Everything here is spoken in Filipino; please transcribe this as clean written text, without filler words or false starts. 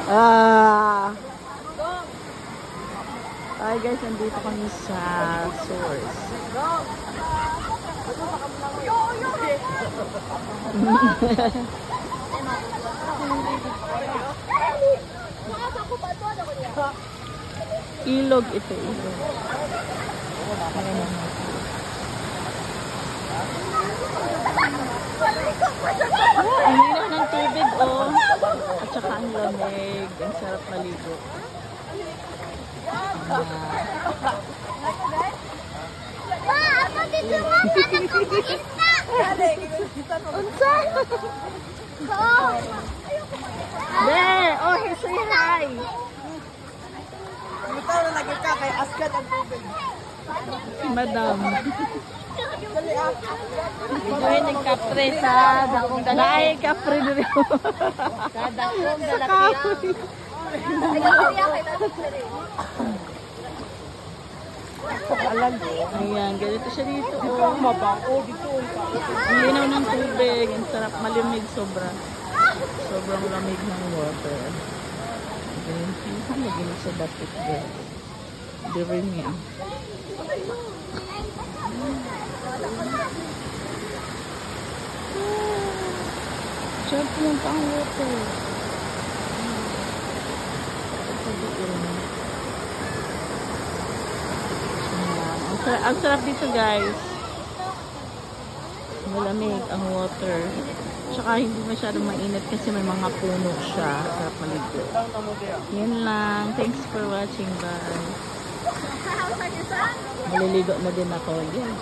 Ah. Hi guys, nandito kami sa source. Ilog ito, ilog. Ang linaw ng tubig, oh. At saka ang lamig. Ang sarap maligo. Ma, ako dito mo ka nagkakista. Unsa? There! Oh, say hi! Bitaw na lagi ka kay askan ang tubig. Si Madam. Ito ay nagkapre sa dakong Naay kapre na rin. Sa dakong dalaki. Ayan, ganito siya dito. Oh. Mabango dito. Ang linaw ng tubig. Ang sarap malimig sobra. Sobrang lamig ng water. Ayan, naginig sa dapit guys. Dirin niya. Sarap yung pang water. Ang sarap dito guys. Malamig ang water. Tsaka hindi masyadong mainit kasi may mga puno siya. Sarap maligo. Yan lang. Thanks for watching. Bye. Maliligo na din ako. Yan.